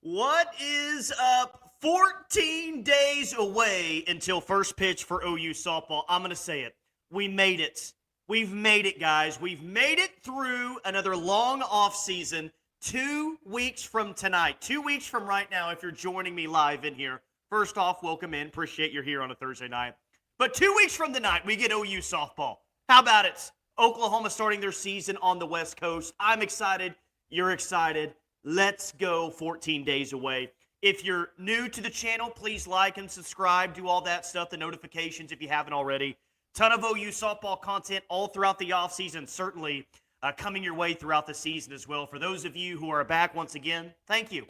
What is up? 14 days away until first pitch for OU softball. I'm going to say it. We made it. We've made it, guys. We've made it through another long off season. 2 weeks from tonight. 2 weeks from right now, if you're joining me live in here. First off, welcome in. Appreciate you're here on a Thursday night. But 2 weeks from tonight, we get OU softball. How about it? Oklahoma starting their season on the West Coast. I'm excited. You're excited. Let's go 14 days away. If you're new to the channel, please like and subscribe. Do all that stuff, the notifications if you haven't already. Ton of OU softball content all throughout the offseason, certainly coming your way throughout the season as well. For those of you who are back once again, thank you.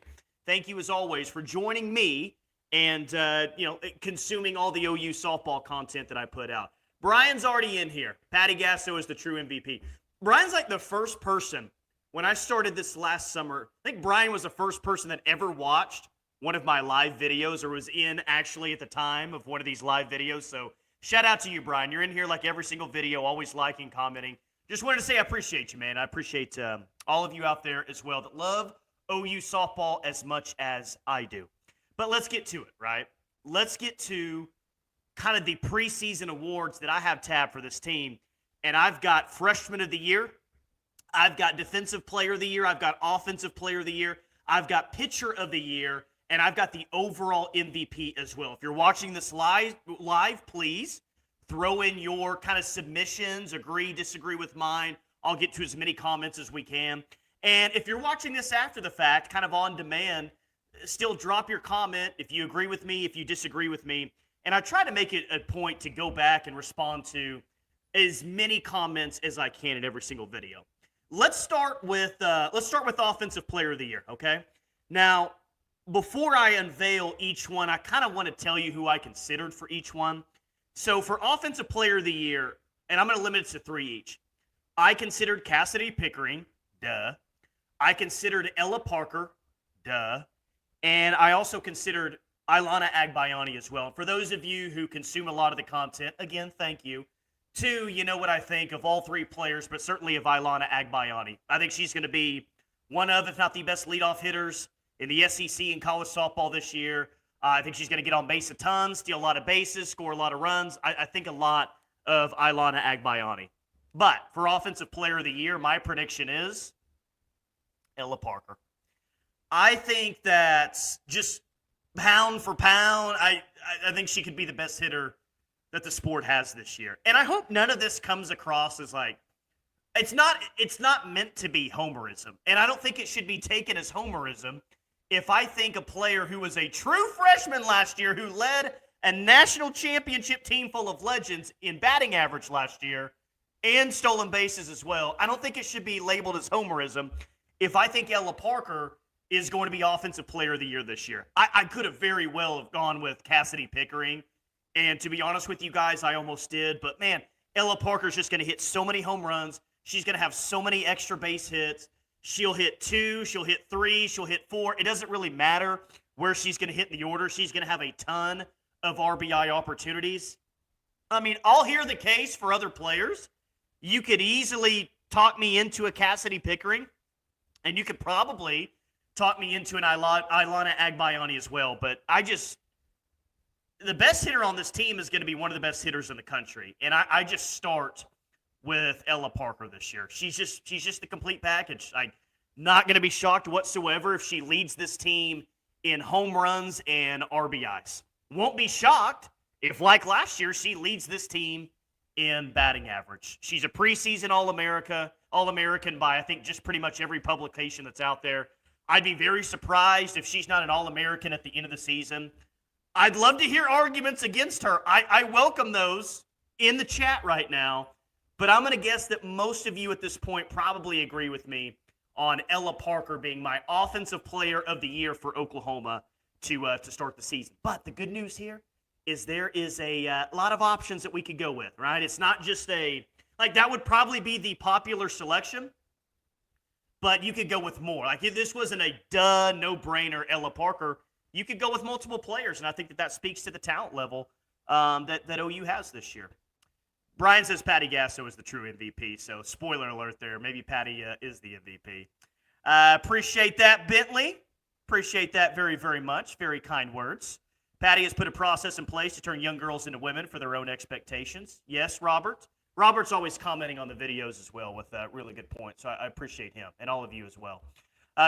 Thank you as always for joining me and consuming all the OU softball content that I put out. Brian's already in here. Patty Gasso is the true MVP. Brian's like the first person. When I started this last summer, I think Brian was the first person that ever watched one of my live videos or was in actually at the time of one of these live videos. So shout out to you, Brian. You're in here like every single video, always liking, commenting. Just wanted to say I appreciate you, man. I appreciate all of you out there as well that love OU softball as much as I do. But let's get to it, right? Let's get to kind of the preseason awards that I have tabbed for this team. And I've got Freshman of the Year. I've got Defensive Player of the Year. I've got Offensive Player of the Year. I've got Pitcher of the Year. And I've got the overall MVP as well. If you're watching this live, please throw in your kind of submissions, agree, disagree with mine. I'll get to as many comments as we can. And if you're watching this after the fact, kind of on demand, still drop your comment if you agree with me, if you disagree with me. And I try to make it a point to go back and respond to as many comments as I can in every single video. Let's start with Offensive Player of the Year, okay? Now, before I unveil each one, I kind of want to tell you who I considered for each one. So for Offensive Player of the Year, and I'm going to limit it to 3 each, I considered Cassidy Pickering, duh. I considered Ella Parker, duh. And I also considered Ilana Agbayani as well. For those of you who consume a lot of the content, again, thank you. 2, you know what I think of all 3 players, but certainly of Ilana Agbayani. I think she's going to be one of, if not the best leadoff hitters in the SEC in college softball this year. I think she's going to get on base a ton, steal a lot of bases, score a lot of runs. I think a lot of Ilana Agbayani. But for Offensive Player of the Year, my prediction is Ella Parker. I think that just pound for pound, I think she could be the best hitter that the sport has this year. And I hope none of this comes across as like, it's not meant to be homerism. And I don't think it should be taken as homerism if I think a player who was a true freshman last year who led a national championship team full of legends in batting average last year and stolen bases as well, I don't think it should be labeled as homerism if I think Ella Parker is going to be Offensive Player of the Year this year. I could have very well have gone with Cassidy Pickering. And to be honest with you guys, I almost did. But, man, Ella Parker's just going to hit so many home runs. She's going to have so many extra base hits. She'll hit 2, she'll hit 3, she'll hit 4. It doesn't really matter where she's going to hit in the order. She's going to have a ton of RBI opportunities. I mean, I'll hear the case for other players. You could easily talk me into a Cassidy Pickering, and you could probably talk me into an Ilana Agbayani as well. But the best hitter on this team is going to be one of the best hitters in the country. And I just start with Ella Parker this year. She's just the complete package. I'm not going to be shocked whatsoever if she leads this team in home runs and RBIs. Won't be shocked if, like last year, she leads this team in batting average. She's a preseason All-American by, I think, just pretty much every publication that's out there. I'd be very surprised if she's not an All-American at the end of the season. I'd love to hear arguments against her. I welcome those in the chat right now, but I'm going to guess that most of you at this point probably agree with me on Ella Parker being my Offensive Player of the Year for Oklahoma to start the season. But the good news here is there is a lot of options that we could go with, right? It's not just that would probably be the popular selection, but you could go with more. Like if this wasn't a no-brainer Ella Parker, you could go with multiple players, and I think that speaks to the talent level that OU has this year. Brian says Patty Gasso is the true MVP, so spoiler alert there. Maybe Patty is the MVP. Appreciate that, Bentley. Appreciate that very, very much. Very kind words. Patty has put a process in place to turn young girls into women for their own expectations. Yes, Robert. Robert's always commenting on the videos as well with really good points. So I appreciate him and all of you as well.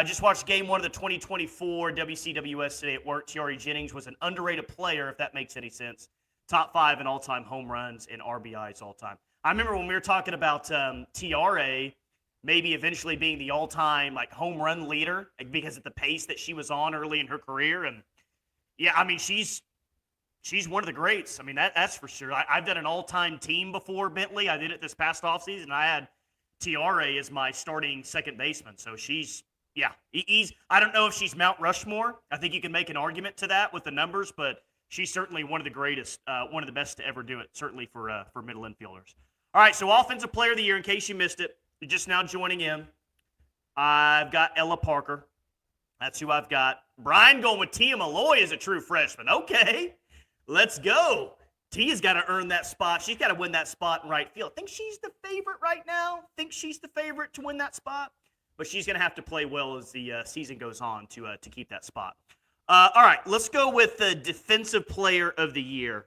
Just watched game one of the 2024 WCWS today at work. Tiare Jennings was an underrated player, if that makes any sense. Top 5 in all-time home runs and RBIs all-time. I remember when we were talking about Tiare maybe eventually being the all-time like home run leader because of the pace that she was on early in her career. And yeah, I mean, she's one of the greats. I mean, that's for sure. I've done an all-time team before, Bentley. I did it this past offseason. I had Tiare as my starting second baseman. So she's, yeah, I don't know if she's Mount Rushmore. I think you can make an argument to that with the numbers, but she's certainly one of the greatest, one of the best to ever do it, certainly for middle infielders. All right, so Offensive Player of the Year, in case you missed it, you're just now joining in. I've got Ella Parker. That's who I've got. Brian going with Tia Malloy as a true freshman. Okay, let's go. Tia's got to earn that spot. She's got to win that spot in right field. Think she's the favorite right now? Think she's the favorite to win that spot? But she's going to have to play well as the season goes on to keep that spot. All right, let's go with the Defensive Player of the Year.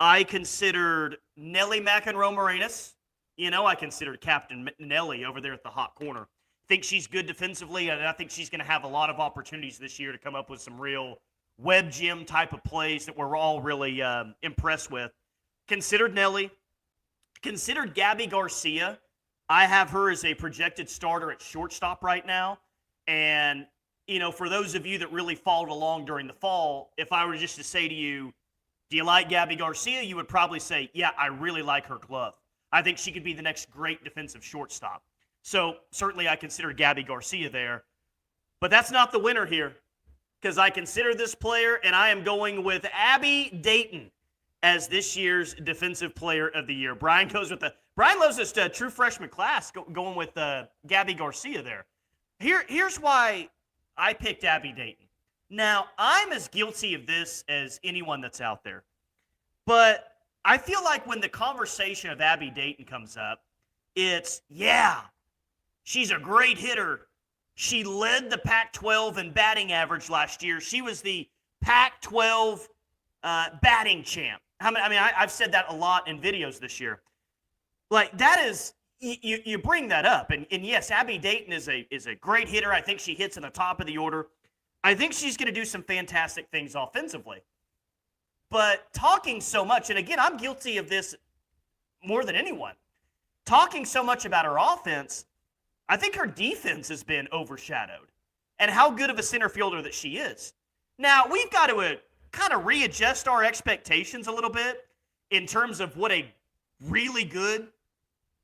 I considered Nelly McEnroe-Moranis. You know, I considered Captain Nelly over there at the hot corner. Think she's good defensively, and I think she's going to have a lot of opportunities this year to come up with some real web gym type of plays that we're all really impressed with. Considered Nelly. Considered Gabby Garcia. I have her as a projected starter at shortstop right now. And, you know, for those of you that really followed along during the fall, if I were just to say to you, do you like Gabby Garcia? You would probably say, yeah, I really like her glove. I think she could be the next great defensive shortstop. So certainly I consider Gabby Garcia there. But that's not the winner here, because I consider this player, and I am going with Abby Dayton as this year's Defensive Player of the Year. Brian loves this true freshman class going with Gabby Garcia there. Here's why I picked Abby Dayton. Now, I'm as guilty of this as anyone that's out there. But I feel like when the conversation of Abby Dayton comes up, it's, yeah, she's a great hitter. She led the Pac-12 in batting average last year. She was the Pac-12 batting champ. I've said that a lot in videos this year. Like, that is, you bring that up. And yes, Abby Dayton is a great hitter. I think she hits in the top of the order. I think she's going to do some fantastic things offensively. But talking so much, and again, I'm guilty of this more than anyone, talking so much about her offense, I think her defense has been overshadowed and how good of a center fielder that she is. Now, we've got to kind of readjust our expectations a little bit in terms of what a really good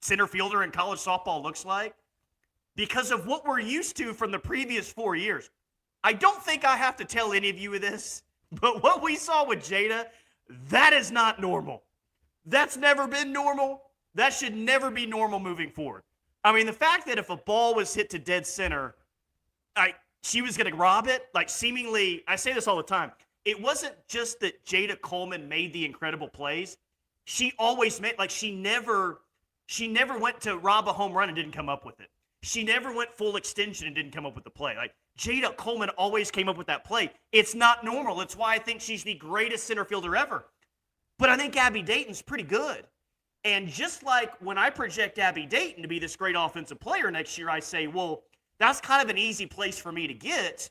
center fielder in college softball looks like because of what we're used to from the previous 4 years. I don't think I have to tell any of you this, but what we saw with Jada, that is not normal. That's never been normal. That should never be normal moving forward. I mean, the fact that if a ball was hit to dead center, she was going to rob it, like seemingly, I say this all the time, it wasn't just that Jada Coleman made the incredible plays. She always made, like she never went to rob a home run and didn't come up with it. She never went full extension and didn't come up with the play. Like Jada Coleman always came up with that play. It's not normal. It's why I think she's the greatest center fielder ever. But I think Abby Dayton's pretty good. And just like when I project Abby Dayton to be this great offensive player next year, I say, well, that's kind of an easy place for me to get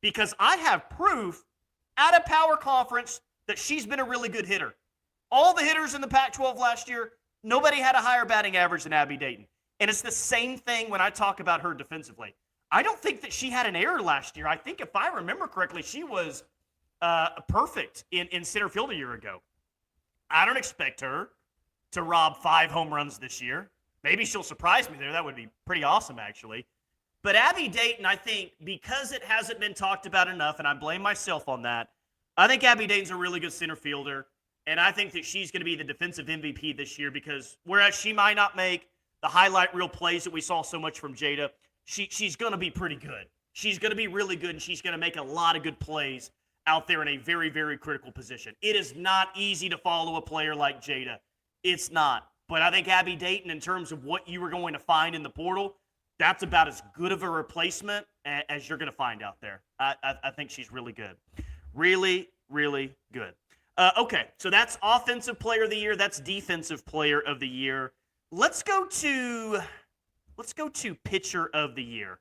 because I have proof at a power conference that she's been a really good hitter. All the hitters in the Pac-12 last year, nobody had a higher batting average than Abby Dayton. And it's the same thing when I talk about her defensively. I don't think that she had an error last year. I think if I remember correctly, she was perfect in center field a year ago. I don't expect her to rob 5 home runs this year. Maybe she'll surprise me there. That would be pretty awesome, actually. But Abby Dayton, I think, because it hasn't been talked about enough, and I blame myself on that, I think Abby Dayton's a really good center fielder, and I think that she's going to be the defensive MVP this year because whereas she might not make the highlight reel plays that we saw so much from Jada, she's going to be pretty good. She's going to be really good, and she's going to make a lot of good plays out there in a very, very critical position. It is not easy to follow a player like Jada. It's not. But I think Abby Dayton, in terms of what you were going to find in the portal, that's about as good of a replacement as you're going to find out there. I think she's really good. Really, really good. Okay, so that's Offensive Player of the Year. That's Defensive Player of the Year. Let's go to Pitcher of the Year.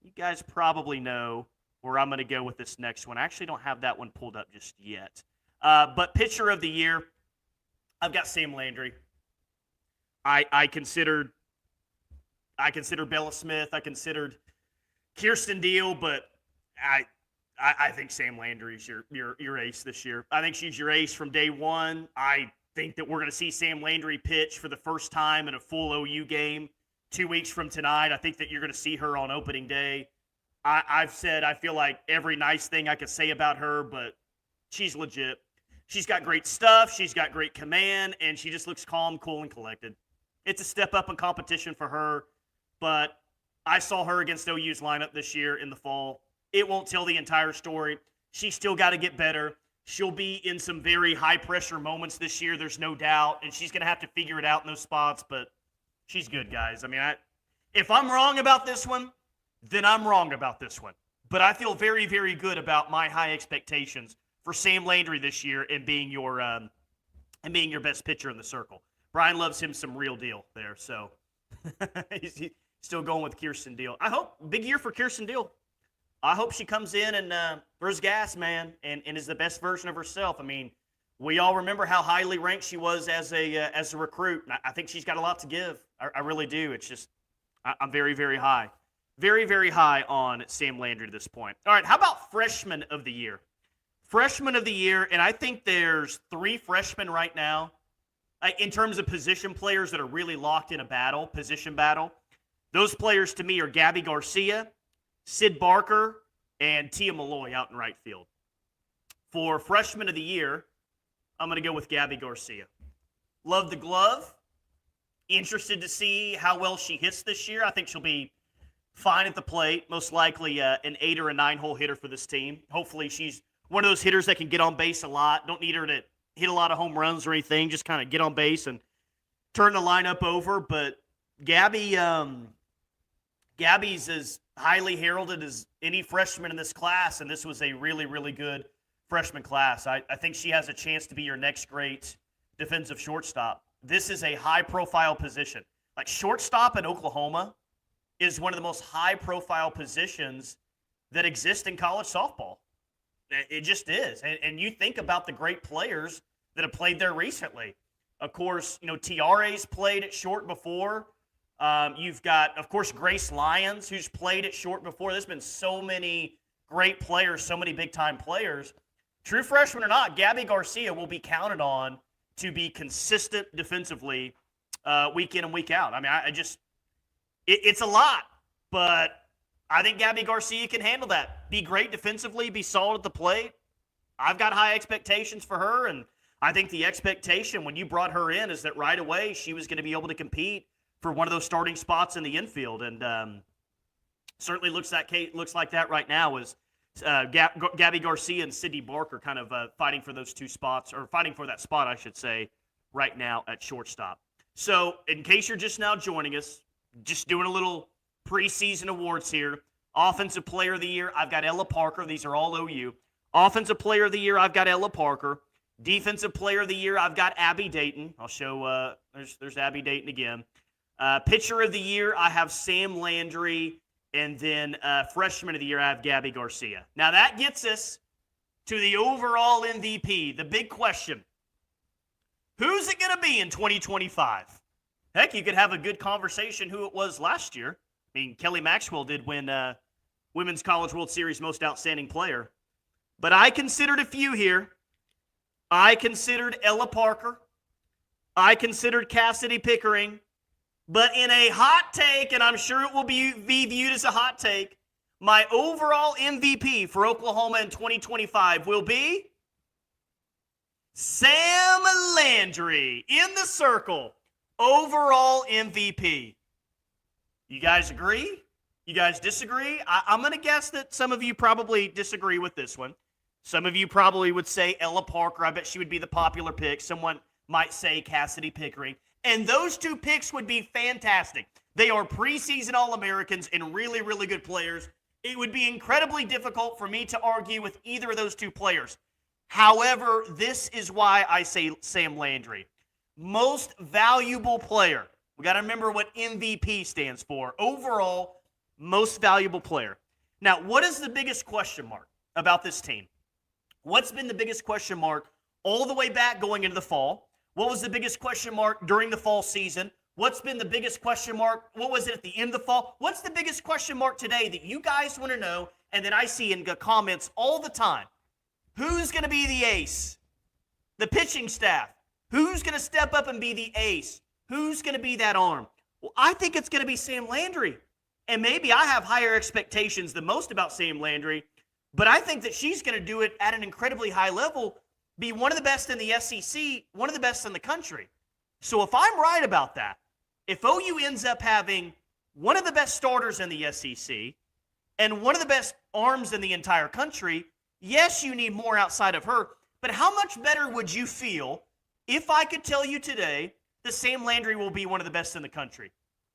You guys probably know where I'm going to go with this next one. I actually don't have that one pulled up just yet. But Pitcher of the Year, I've got Sam Landry. I considered Bella Smith. I considered Kirsten Deal, but I think Sam Landry's your ace this year. I think she's your ace from day one. I think that we're going to see Sam Landry pitch for the first time in a full OU game 2 weeks from tonight. I think that you're going to see her on opening day. I've said I feel like every nice thing I could say about her, but she's legit. She's got great stuff. She's got great command, and she just looks calm, cool, and collected. It's a step up in competition for her, but I saw her against OU's lineup this year in the fall. It won't tell the entire story. She's still got to get better. She'll be in some very high-pressure moments this year, there's no doubt, and she's going to have to figure it out in those spots, but she's good, guys. I mean, if I'm wrong about this one, then I'm wrong about this one. But I feel very, very good about my high expectations for Sam Landry this year and being your best pitcher in the circle. Brian loves him some real deal there, so he's still going with Kirsten Deal. I hope big year for Kirsten Deal. I hope she comes in and throws gas, man, and is the best version of herself. I mean, we all remember how highly ranked she was as a recruit. I think she's got a lot to give. I really do. It's just I'm very, very high. Very, very high on Sam Landry at this point. All right, how about Freshman of the Year? Freshman of the Year, and I think there's 3 freshmen right now in terms of position players that are really locked in a position battle. Those players to me are Gabby Garcia, Sid Barker, and Tia Malloy out in right field. For Freshman of the Year, I'm going to go with Gabby Garcia. Love the glove. Interested to see how well she hits this year. I think she'll be fine at the plate. Most likely an 8 or a 9-hole hitter for this team. Hopefully she's one of those hitters that can get on base a lot. Don't need her to hit a lot of home runs or anything. Just kind of get on base and turn the lineup over. But Gabby's as highly heralded as any freshman in this class, and this was a really, really good freshman class. I think she has a chance to be your next great defensive shortstop. This is a high-profile position. Like shortstop in Oklahoma is one of the most high-profile positions that exist in college softball. It just is. And you think about the great players that have played there recently. Of course, Tiare's played at short before. You've got, of course, Grace Lyons, who's played at short before. There's been so many great players, so many big-time players. True freshman or not, Gabby Garcia will be counted on to be consistent defensively week in and week out. I mean, it's a lot, but I think Gabby Garcia can handle that. Be great defensively, be solid at the plate. I've got high expectations for her, and I think the expectation when you brought her in is that right away she was going to be able to compete for one of those starting spots in the infield, and certainly looks like that right now is Gabby Garcia and Sydney Barker kind of fighting for those 2 spots, or fighting for that spot, I should say, right now at shortstop. So in case you're just now joining us, just doing a little preseason awards here. Offensive Player of the Year, I've got Ella Parker. These are all OU. Offensive Player of the Year, I've got Ella Parker. Defensive Player of the Year, I've got Abby Dayton. I'll show, there's Abby Dayton again. Pitcher of the Year, I have Sam Landry. And then Freshman of the Year, I have Gabby Garcia. Now that gets us to the overall MVP, the big question. Who's it going to be in 2025? Heck, you could have a good conversation who it was last year. I mean, Kelly Maxwell did win Women's College World Series Most Outstanding Player. But I considered a few here. I considered Ella Parker. I considered Cassidy Pickering. But in a hot take, and I'm sure it will be viewed as a hot take, my overall MVP for Oklahoma in 2025 will be Sam Landry in the circle. Overall MVP. You guys agree? You guys disagree? I'm going to guess that some of you probably disagree with this one. Some of you probably would say Ella Parker. I bet she would be the popular pick. Someone might say Cassidy Pickering. And those 2 picks would be fantastic. They are preseason All-Americans and really, really good players. It would be incredibly difficult for me to argue with either of those two players. However, this is why I say Sam Landry. Most valuable player. We got to remember what MVP stands for. Overall, most valuable player. Now, what is the biggest question mark about this team? What's been the biggest question mark all the way back going into the fall? What was the biggest question mark during the fall season? What's been the biggest question mark? What was it at the end of the fall? What's the biggest question mark today that you guys want to know and that I see in the comments all the time? Who's going to be the ace? The pitching staff. Who's going to step up and be the ace? Who's going to be that arm? Well, I think it's going to be Sam Landry. And maybe I have higher expectations than most about Sam Landry, but I think that she's going to do it at an incredibly high level, be one of the best in the SEC, one of the best in the country. So if I'm right about that, if OU ends up having one of the best starters in the SEC and one of the best arms in the entire country, yes, you need more outside of her, but how much better would you feel if I could tell you today that Sam Landry will be one of the best in the country?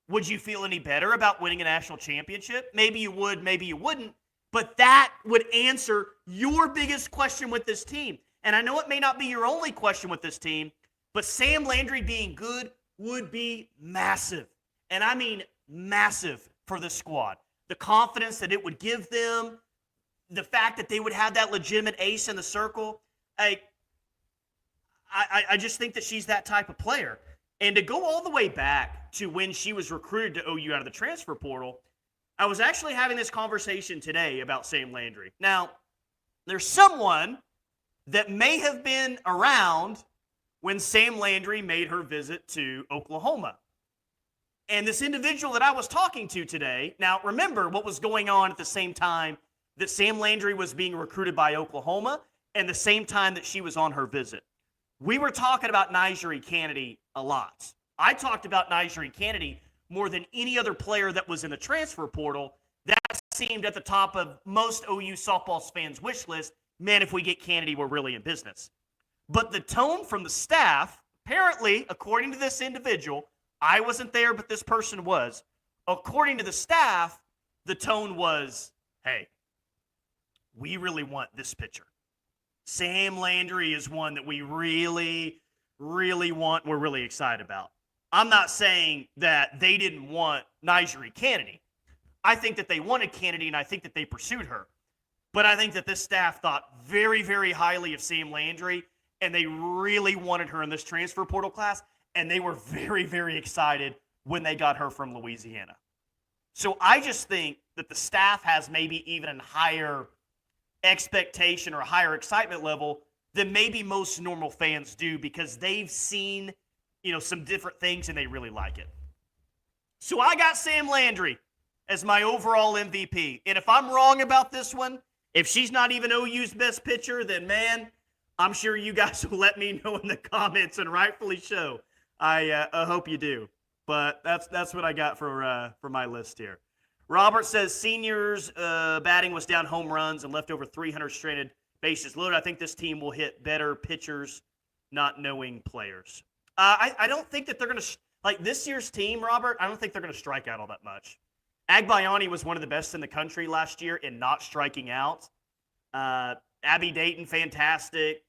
Would you feel any better about winning a national championship? Maybe you would, maybe you wouldn't, but that would answer your biggest question with this team. And I know it may not be your only question with this team, but Sam Landry being good would be massive. And I mean massive for the squad. The confidence that it would give them, the fact that they would have that legitimate ace in the circle. I just think that she's that type of player. And to go all the way back to when she was recruited to OU out of the transfer portal, I was actually having this conversation today about Sam Landry. Now, there's someone that may have been around when Sam Landry made her visit to Oklahoma. And this individual that I was talking to today, now remember what was going on at the same time that Sam Landry was being recruited by Oklahoma and the same time that she was on her visit. We were talking about Nyjeri Kennedy a lot. I talked about Nyjeri Kennedy more than any other player that was in the transfer portal. That seemed at the top of most OU softball fans' wish list. Man, if we get Kennedy, we're really in business. But the tone from the staff, apparently, according to this individual, I wasn't there, but this person was. According to the staff, the tone was, hey, we really want this pitcher. Sam Landry is one that we really, really want, we're really excited about. I'm not saying that they didn't want Nyjeri Kennedy. I think that they wanted Kennedy, and I think that they pursued her. But I think that this staff thought very, very highly of Sam Landry, and they really wanted her in this transfer portal class, and they were very, very excited when they got her from Louisiana. So I just think that the staff has maybe even a higher expectation or higher excitement level than maybe most normal fans do because they've seen, some different things and they really like it. So I got Sam Landry as my overall MVP. And if I'm wrong about this one, if she's not even OU's best pitcher, then man, I'm sure you guys will let me know in the comments, and rightfully so. I hope you do. But that's what I got for my list here. Robert says seniors batting was down home runs and left over 300 stranded bases loaded. I think this team will hit better pitchers, not knowing players. I don't think that they're going to like this year's team, Robert. I don't think they're going to strike out all that much. Agbayani was one of the best in the country last year in not striking out. Abby Dayton, fantastic.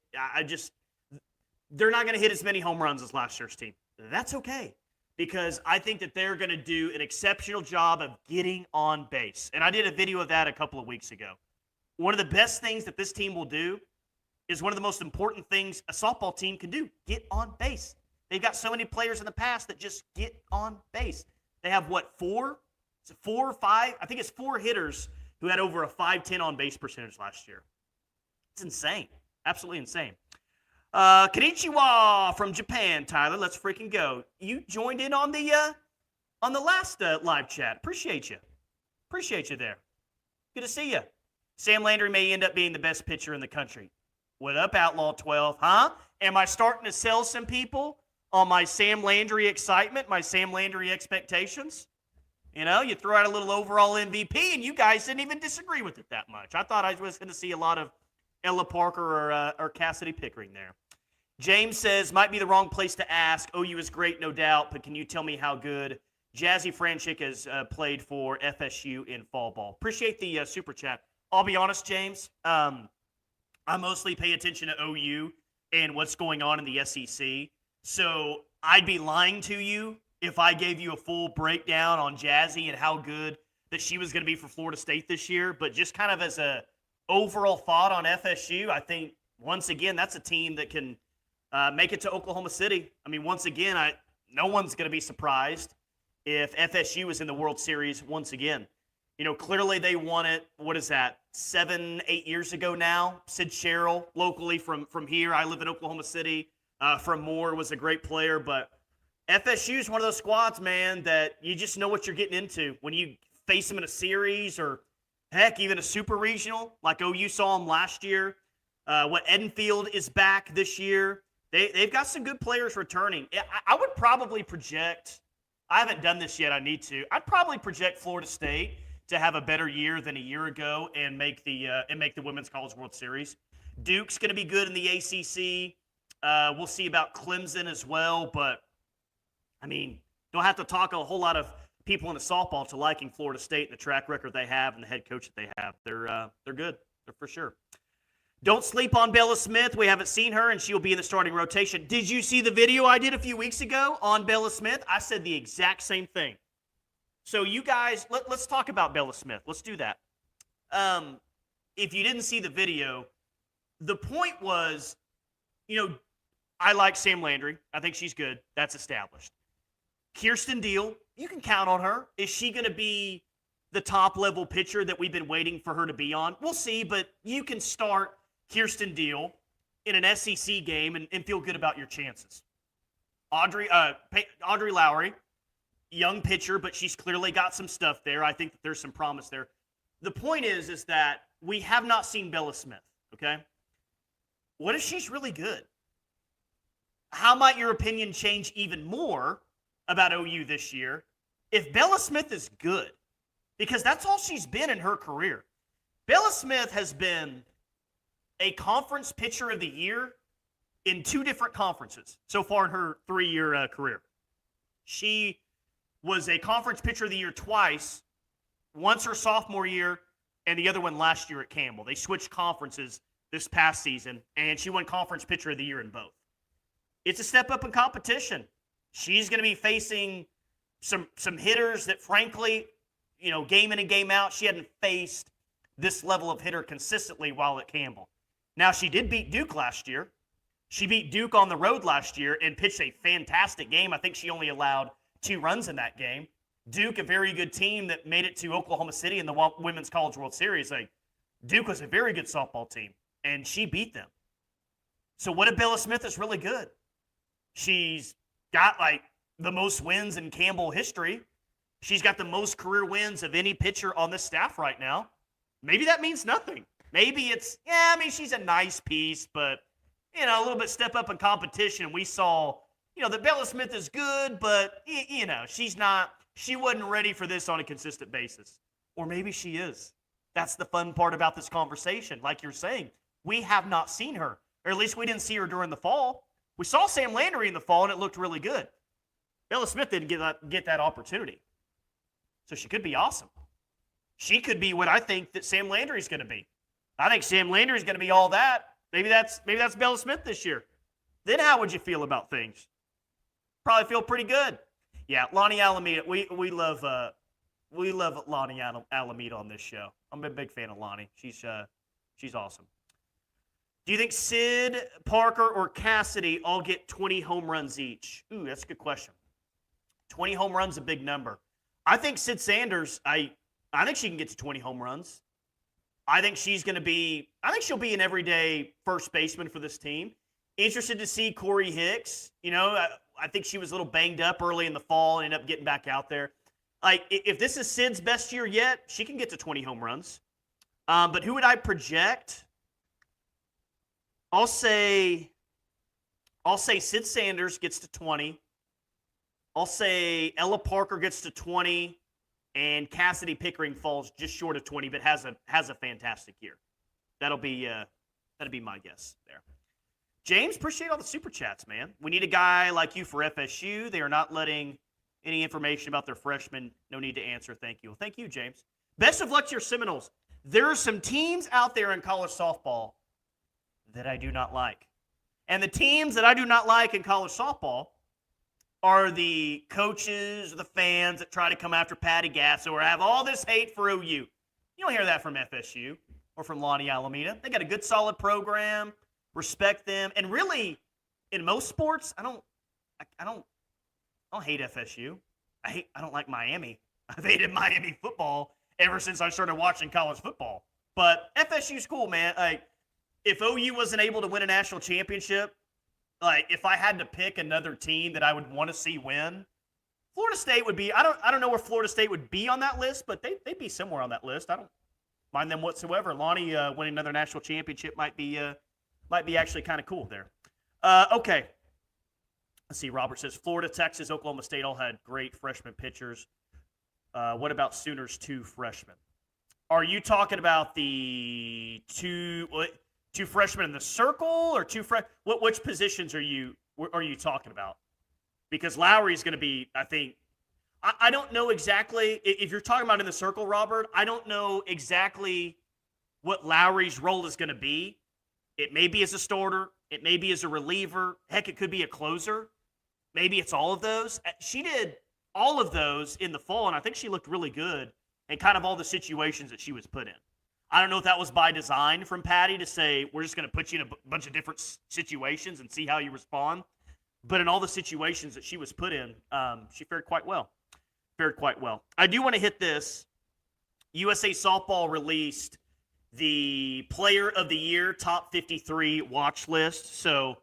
They're not going to hit as many home runs as last year's team. That's okay, because I think that they're going to do an exceptional job of getting on base. And I did a video of that a couple of weeks ago. One of the best things that this team will do is one of the most important things a softball team can do, get on base. They've got so many players in the past that just get on base. They have, four? Is it 4 or 5? I think it's 4 hitters who had over a 510 on-base percentage last year. It's insane. Absolutely insane. Konnichiwa from Japan, Tyler. Let's freaking go. You joined in on the last live chat. Appreciate you. Appreciate you there. Good to see you. Sam Landry may end up being the best pitcher in the country. What up, Outlaw 12? Huh? Am I starting to sell some people on my Sam Landry excitement, my Sam Landry expectations? You throw out a little overall MVP, and you guys didn't even disagree with it that much. I thought I was going to see a lot of Ella Parker or Cassidy Pickering there. James says, might be the wrong place to ask. OU is great, no doubt, but can you tell me how good Jazzy Franchik has played for FSU in fall ball. Appreciate the super chat. I'll be honest, James. I mostly pay attention to OU and what's going on in the SEC. So I'd be lying to you if I gave you a full breakdown on Jazzy and how good that she was going to be for Florida State this year. But just kind of as a overall thought on FSU, I think, once again, that's a team that can make it to Oklahoma City. I mean, once again, no one's going to be surprised if FSU is in the World Series once again. You know, clearly they won it, 7-8 years ago now. Sid Sherrill, locally from here. I live in Oklahoma City. From Moore, was a great player. But FSU is one of those squads, man, that you just know what you're getting into. When you face them in a series or, heck, even a super regional, like OU saw them last year. Edenfield is back this year. They've got some good players returning. I would probably project, I haven't done this yet, I need to. I'd probably project Florida State to have a better year than a year ago and make the Women's College World Series. Duke's going to be good in the ACC. We'll see about Clemson as well, but I mean, don't have to talk a whole lot of people in the softball to liking Florida State and the track record they have and the head coach that they have. They're good. They're for sure. Don't sleep on Bella Smith. We haven't seen her, and she'll be in the starting rotation. Did you see the video I did a few weeks ago on Bella Smith? I said the exact same thing. So you guys, let's talk about Bella Smith. Let's do that. If you didn't see the video, the point was, I like Sam Landry. I think she's good. That's established. Kirsten Deal, you can count on her. Is she going to be the top-level pitcher that we've been waiting for her to be on? We'll see, but you can start Kirsten Deal in an SEC game and feel good about your chances. Audrey Lowry, young pitcher, but she's clearly got some stuff there. I think that there's some promise there. The point is that we have not seen Bella Smith, okay? What if she's really good? How might your opinion change even more about OU this year if Bella Smith is good? Because that's all she's been in her career. Bella Smith has been a conference pitcher of the year in 2 different conferences so far in her 3-year career. She was a conference pitcher of the year twice, once her sophomore year and the other one last year at Campbell. They switched conferences this past season, and she won conference pitcher of the year in both. It's a step up in competition. She's going to be facing some hitters that, frankly, game in and game out, she hadn't faced this level of hitter consistently while at Campbell. Now, she did beat Duke last year. She beat Duke on the road last year and pitched a fantastic game. I think she only allowed 2 runs in that game. Duke, a very good team that made it to Oklahoma City in the Women's College World Series. Duke was a very good softball team, and she beat them. So what if Bella Smith is really good? She's got, the most wins in Campbell history. She's got the most career wins of any pitcher on this staff right now. Maybe that means nothing. Maybe it's, she's a nice piece, but, a little bit step up in competition. We saw, that Bella Smith is good, but, she wasn't ready for this on a consistent basis. Or maybe she is. That's the fun part about this conversation. Like you're saying, we have not seen her, or at least we didn't see her during the fall. We saw Sam Landry in the fall, and it looked really good. Bella Smith didn't get that opportunity. So she could be awesome. She could be what I think that Sam Landry's going to be. I think Sam Landry's going to be all that. Maybe that's Bella Smith this year. Then how would you feel about things? Probably feel pretty good. Yeah, Lonnie Alameda. We love Lonnie Alameda on this show. I'm a big fan of Lonnie. She's awesome. Do you think Sid, Parker, or Cassidy all get 20 home runs each? Ooh, that's a good question. 20 home runs is a big number. I think Sid Sanders, I think she can get to 20 home runs. I think she'll be an everyday first baseman for this team. Interested to see Corey Hicks. I think she was a little banged up early in the fall and ended up getting back out there. If this is Sid's best year yet, she can get to 20 home runs. But who would I project? I'll say Sid Sanders gets to 20. I'll say Ella Parker gets to 20, and Cassidy Pickering falls just short of 20, but has a fantastic year. That'll be my guess there. James, appreciate all the super chats, man. We need a guy like you for FSU. They are not letting any information about their freshmen, no need to answer. Thank you. Well, thank you, James. Best of luck to your Seminoles. There are some teams out there in college softball that I do not like. And the teams that I do not like in college softball are the coaches or the fans that try to come after Patty Gasso or have all this hate for OU. You don't hear that from FSU or from Lonnie Alameda. They got a good, solid program. Respect them. And really, in most sports, I don't hate FSU. I don't like Miami. I've hated Miami football ever since I started watching college football. But FSU's cool, man. Like, if OU wasn't able to win a national championship, like if I had to pick another team that I would want to see win, Florida State would be. I don't know where Florida State would be on that list, but they'd be somewhere on that list. I don't mind them whatsoever. Lonnie winning another national championship might be actually kind of cool there. Okay. Let's see. Robert says Florida, Texas, Oklahoma State all had great freshman pitchers. What about Sooners' 2 freshmen? Are you talking about the two freshmen in the circle or which positions are you talking about? Because Lowry's going to be, I think, I don't know exactly. If you're talking about in the circle, Robert, I don't know exactly what Lowry's role is going to be. It may be as a starter. It may be as a reliever. Heck, it could be a closer. Maybe it's all of those. She did all of those in the fall, and I think she looked really good in kind of all the situations that she was put in. I don't know if that was by design from Patty to say, we're just going to put you in a bunch of different situations and see how you respond. But in all the situations that she was put in, she fared quite well. I do want to hit this. USA Softball released the Player of the Year Top 53 watch list. So,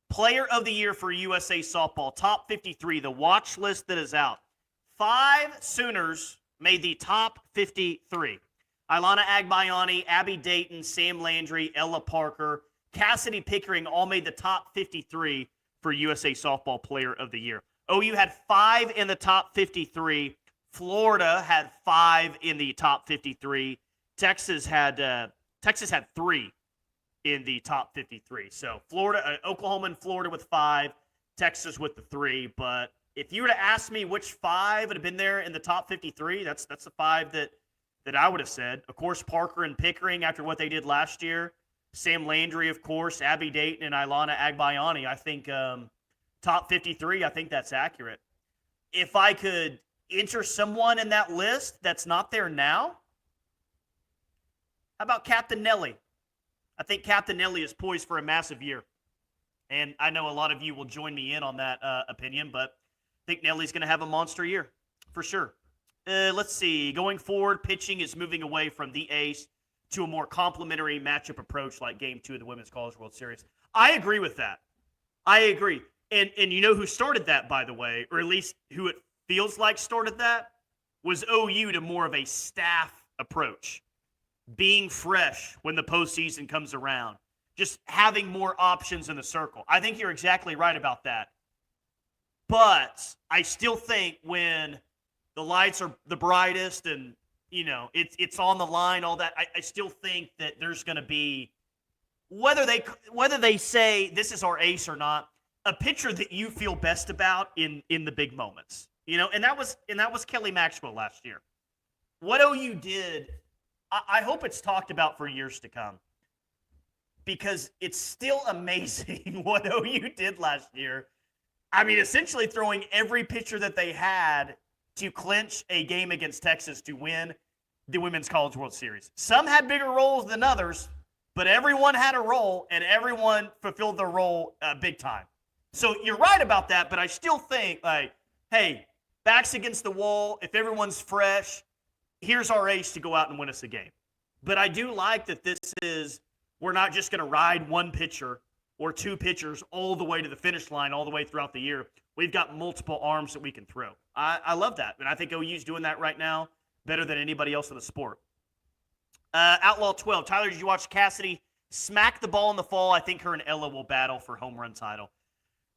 Player of the Year for USA Softball, Top 53, the watch list that is out. 5 Sooners made the Top 53. Ilana Agbayani, Abby Dayton, Sam Landry, Ella Parker, Cassidy Pickering all made the Top 53 for USA Softball Player of the Year. OU had 5 in the Top 53. Florida had 5 in the Top 53. Texas had 3 in the Top 53. So Florida, Oklahoma and Florida with 5, Texas with the 3. But if you were to ask me which 5 would have been there in the Top 53, that's the 5 that I would have said. Of course, Parker and Pickering after what they did last year. Sam Landry, of course, Abby Dayton, and Ilana Agbayani. I think Top 53, I think that's accurate. If I could enter someone in that list that's not there now, how about Captain Nelly? I think Captain Nelly is poised for a massive year. And I know a lot of you will join me in on that opinion, but I think Nelly's going to have a monster year for sure. Let's see. Going forward, pitching is moving away from the ace to a more complementary matchup approach like Game 2 of the Women's College World Series. I agree with that. I agree. And you know who started that, by the way, or at least who it feels like started that, was OU to more of a staff approach. Being fresh when the postseason comes around. Just having more options in the circle. I think you're exactly right about that. But I still think when the lights are the brightest and, you know, it's on the line, all that, I still think that there's going to be, whether they say this is our ace or not, a pitcher that you feel best about in the big moments. You know, and that was Kelly Maxwell last year. What OU did, I hope it's talked about for years to come, because it's still amazing what OU did last year. I mean, essentially throwing every pitcher that they had to clinch a game against Texas to win the Women's College World Series. Some had bigger roles than others, but everyone had a role, and everyone fulfilled their role big time. So you're right about that, but I still think, like, hey, backs against the wall, if everyone's fresh, here's our ace to go out and win us a game. But I do like that we're not just going to ride one pitcher or 2 pitchers all the way to the finish line, all the way throughout the year. We've got multiple arms that we can throw. I love that, and I think OU's doing that right now better than anybody else in the sport. Outlaw 12. Tyler, did you watch Cassidy smack the ball in the fall? I think her and Ella will battle for home run title.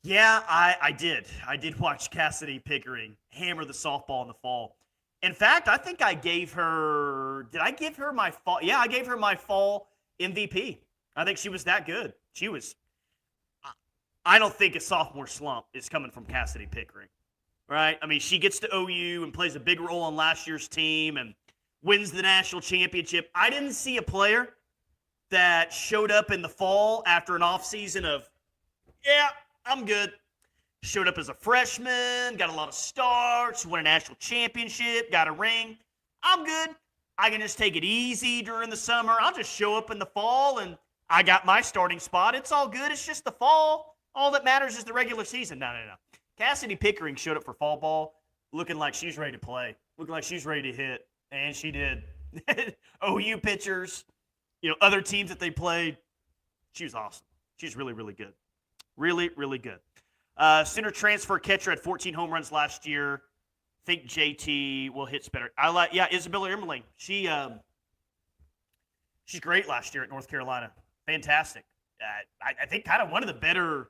Yeah, I did. I did watch Cassidy Pickering hammer the softball in the fall. In fact, I think I gave her – did I give her my fall? Yeah, I gave her my fall MVP. I think she was that good. I don't think a sophomore slump is coming from Cassidy Pickering. right? I mean, she gets to OU and plays a big role on last year's team and wins the national championship. I didn't see a player that showed up in the fall after an offseason of, yeah, I'm good. Showed up as a freshman, got a lot of starts, won a national championship, got a ring. I'm good. I can just take it easy during the summer. I'll just show up in the fall and I got my starting spot. It's all good. It's just the fall. All that matters is the regular season. No. Cassidy Pickering showed up for fall ball looking like she's ready to play, looking like she's ready to hit, and she did. OU pitchers, other teams that they played, she was awesome. She's really, really good. Really, really good. Sooner transfer catcher had 14 home runs last year. Think JT will hit better. Isabella Emerling. She's great last year at North Carolina. Fantastic. I think kind of one of the better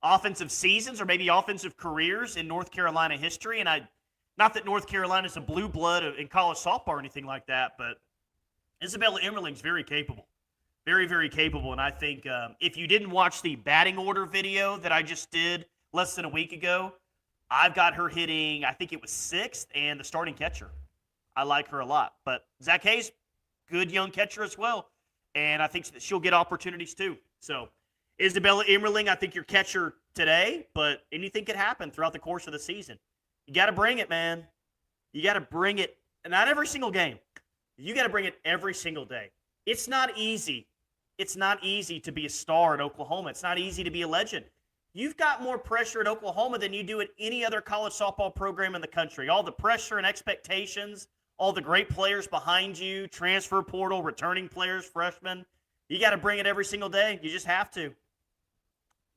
offensive seasons or maybe offensive careers in North Carolina history. And not that North Carolina's a blue blood in college softball or anything like that, but Isabella Emerling's very capable. Very, very capable. And I think if you didn't watch the batting order video that I just did less than a week ago, I've got her hitting, I think it was 6th, and the starting catcher. I like her a lot. But Zach Hayes, good young catcher as well. And I think that she'll get opportunities too. So Isabella Emerling, I think your catcher today, but anything could happen throughout the course of the season. You got to bring it, man. You got to bring it. Not every single game. You got to bring it every single day. It's not easy. It's not easy to be a star at Oklahoma. It's not easy to be a legend. You've got more pressure at Oklahoma than you do at any other college softball program in the country. All the pressure and expectations, all the great players behind you, transfer portal, returning players, freshmen. You got to bring it every single day. You just have to.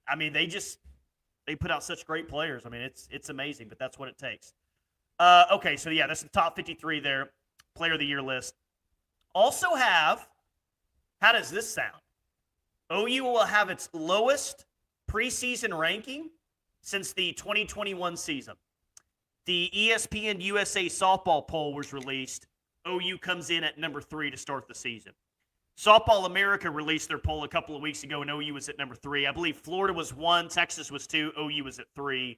I mean, they put out such great players. I mean, it's amazing, but that's what it takes. Okay, so yeah, that's the top 53 there, player of the year list. Also have, how does this sound? OU will have its lowest preseason ranking since the 2021 season. The ESPN USA softball poll was released. OU comes in at number 3 to start the season. Softball America released their poll a couple of weeks ago, and OU was at number 3. I believe Florida was 1, Texas was 2, OU was at 3.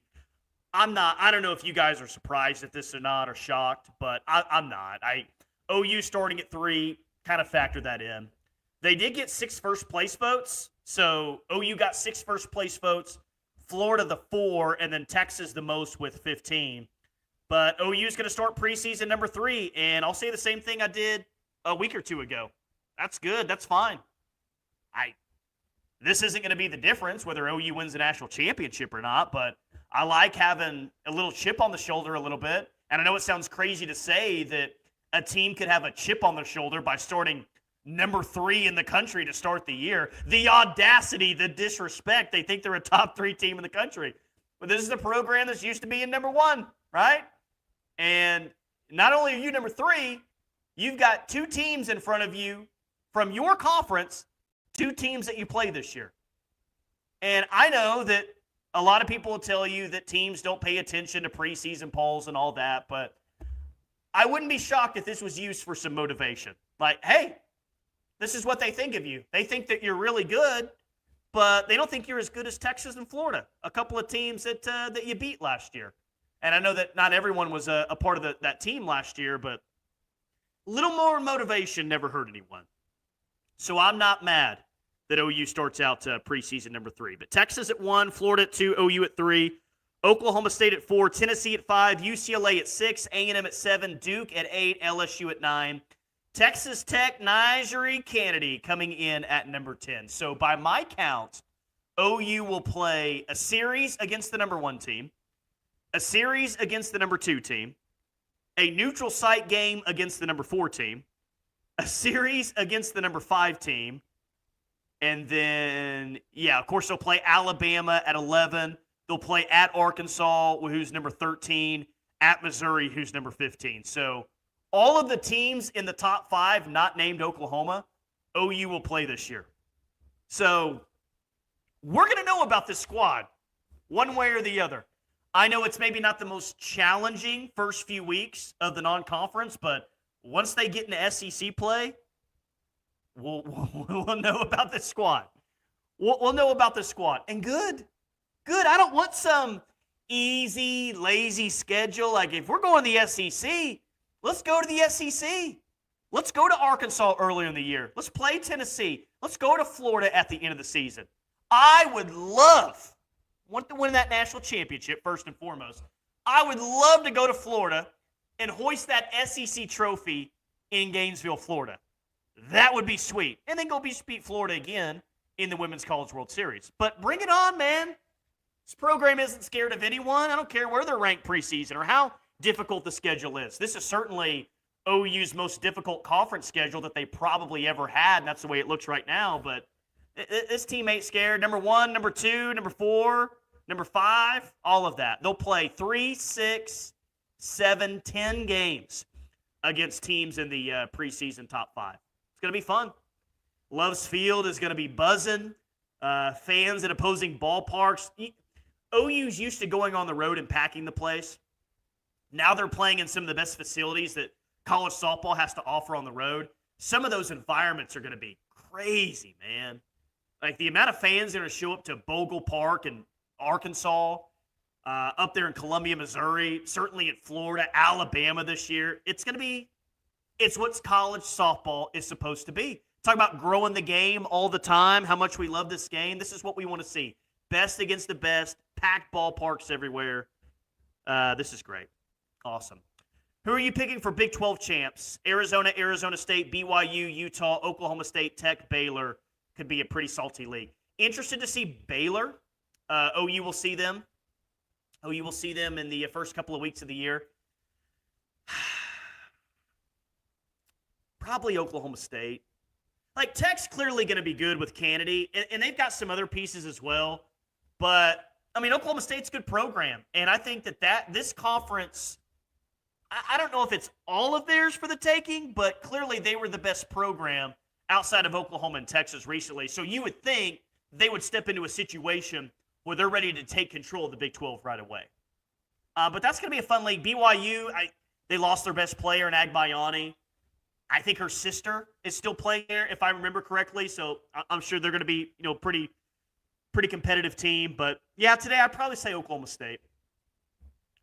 I don't know if you guys are surprised at this or not, or shocked, but I'm not. OU starting at 3, kind of factor that in. They did get 6 first-place votes, so OU got 6 first-place votes, Florida the 4, and then Texas the most with 15. But OU's going to start preseason number 3, and I'll say the same thing I did a week or two ago. That's good. That's fine. This isn't going to be the difference whether OU wins the national championship or not, but I like having a little chip on the shoulder a little bit. And I know it sounds crazy to say that a team could have a chip on their shoulder by starting number 3 in the country to start the year. The audacity, the disrespect. They think they're a top 3 team in the country. But this is a program that's used to be in number 1, right? And not only are you number 3, you've got 2 teams in front of you from your conference, 2 teams that you play this year. And I know that a lot of people will tell you that teams don't pay attention to preseason polls and all that, but I wouldn't be shocked if this was used for some motivation. Like, hey, this is what they think of you. They think that you're really good, but they don't think you're as good as Texas and Florida, a couple of teams that you beat last year. And I know that not everyone was a part of that team last year, but a little more motivation never hurt anyone. So I'm not mad that OU starts out preseason number 3. But Texas at 1, Florida at 2, OU at 3, Oklahoma State at 4, Tennessee at 5, UCLA at 6, A&M at 7, Duke at 8, LSU at 9, Texas Tech, Nigeria Kennedy coming in at number 10. So by my count, OU will play a series against the number 1 team, a series against the number 2 team, a neutral site game against the number 4 team, a series against the number 5 team, and then, of course, they'll play Alabama at 11. They'll play at Arkansas, who's number 13, at Missouri, who's number 15. So all of the teams in the top 5 not named Oklahoma, OU will play this year. So we're going to know about this squad one way or the other. I know it's maybe not the most challenging first few weeks of the non-conference, but once they get into SEC play, we'll know about this squad. We'll know about this squad. And good. I don't want some easy, lazy schedule. Like, if we're going to the SEC, let's go to the SEC. Let's go to Arkansas earlier in the year. Let's play Tennessee. Let's go to Florida at the end of the season. I would want to win that national championship first and foremost. I would love to go to Florida and hoist that SEC trophy in Gainesville, Florida. That would be sweet. And then go beat Florida again in the Women's College World Series. But bring it on, man. This program isn't scared of anyone. I don't care where they're ranked preseason or how difficult the schedule is. This is certainly OU's most difficult conference schedule that they probably ever had, and that's the way it looks right now. But this team ain't scared. Number 1, number 2, number 4, number 5, all of that. They'll play 3, 6, 7, 10 games against teams in the preseason top 5. It's going to be fun. Love's Field is going to be buzzing. Fans at opposing ballparks. OU's used to going on the road and packing the place. Now they're playing in some of the best facilities that college softball has to offer on the road. Some of those environments are going to be crazy, man. Like, the amount of fans that are going to show up to Bogle Park in Arkansas, up there in Columbia, Missouri, certainly in Florida, Alabama this year. It's what college softball is supposed to be. Talk about growing the game all the time, how much we love this game. This is what we want to see. Best against the best, packed ballparks everywhere. This is great. Awesome. Who are you picking for Big 12 champs? Arizona, Arizona State, BYU, Utah, Oklahoma State, Tech, Baylor. Could be a pretty salty league. Interested to see Baylor. OU will see them. OU will see them in the first couple of weeks of the year. Probably Oklahoma State. Like, Tech's clearly going to be good with Kennedy, and they've got some other pieces as well. But, I mean, Oklahoma State's a good program, and I think that this conference, I don't know if it's all of theirs for the taking, but clearly they were the best program outside of Oklahoma and Texas recently. So you would think they would step into a situation where they're ready to take control of the Big 12 right away. But that's going to be a fun league. BYU, they lost their best player in Agbayani. I think her sister is still playing there, if I remember correctly. So I'm sure they're going to be, pretty competitive team. But yeah, today I'd probably say Oklahoma State.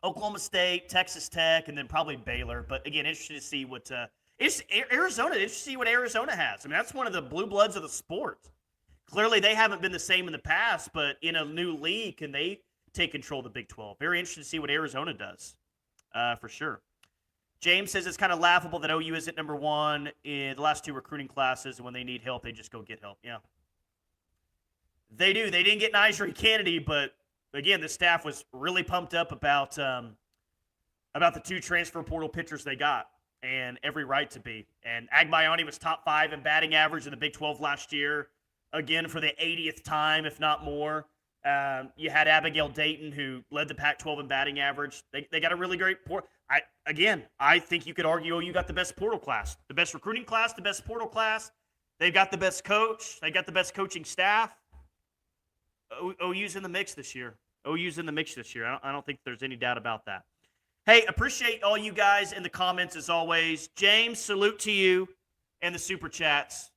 Oklahoma State, Texas Tech, and then probably Baylor. But again, interested to see what Arizona. Interested to see what Arizona has. I mean, that's one of the blue bloods of the sport. Clearly, they haven't been the same in the past, but in a new league, can they take control of the Big 12? Very interested to see what Arizona does, for sure. James says it's kind of laughable that OU isn't number 1 in the last 2 recruiting classes, and when they need help, they just go get help. Yeah. They do. They didn't get Nyjari Kennedy, but, again, the staff was really pumped up about the 2 transfer portal pitchers they got, and every right to be. And Agbayani was top 5 in batting average in the Big 12 last year, again for the 80th time, if not more. You had Abigail Dayton, who led the Pac-12 in batting average. They got a really great portal. I think you could argue OU got the best portal class, the best recruiting class, the best portal class. They've got the best coach. They got the best coaching staff. OU's in the mix this year. OU's in the mix this year. I don't think there's any doubt about that. Hey, appreciate all you guys in the comments as always. James, salute to you and the Super Chats.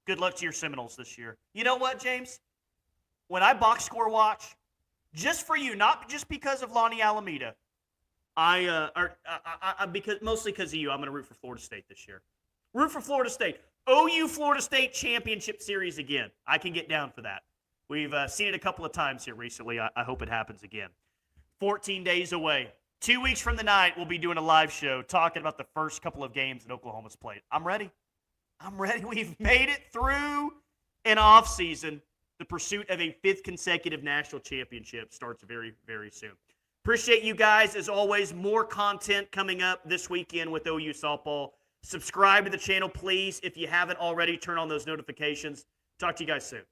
Good luck to your Seminoles this year. You know what, James? When I box score watch, just for you, not just because of Lonnie Alameda, mostly because of you, I'm going to root for Florida State this year. Root for Florida State. OU Florida State Championship Series again. I can get down for that. We've seen it a couple of times here recently. I hope it happens again. 14 days away. 2 weeks from the night, we'll be doing a live show talking about the first couple of games that Oklahoma's played. I'm ready. We've made it through an offseason. The pursuit of a 5th consecutive national championship starts very, very soon. Appreciate you guys. As always, more content coming up this weekend with OU softball. Subscribe to the channel, please. If you haven't already, turn on those notifications. Talk to you guys soon.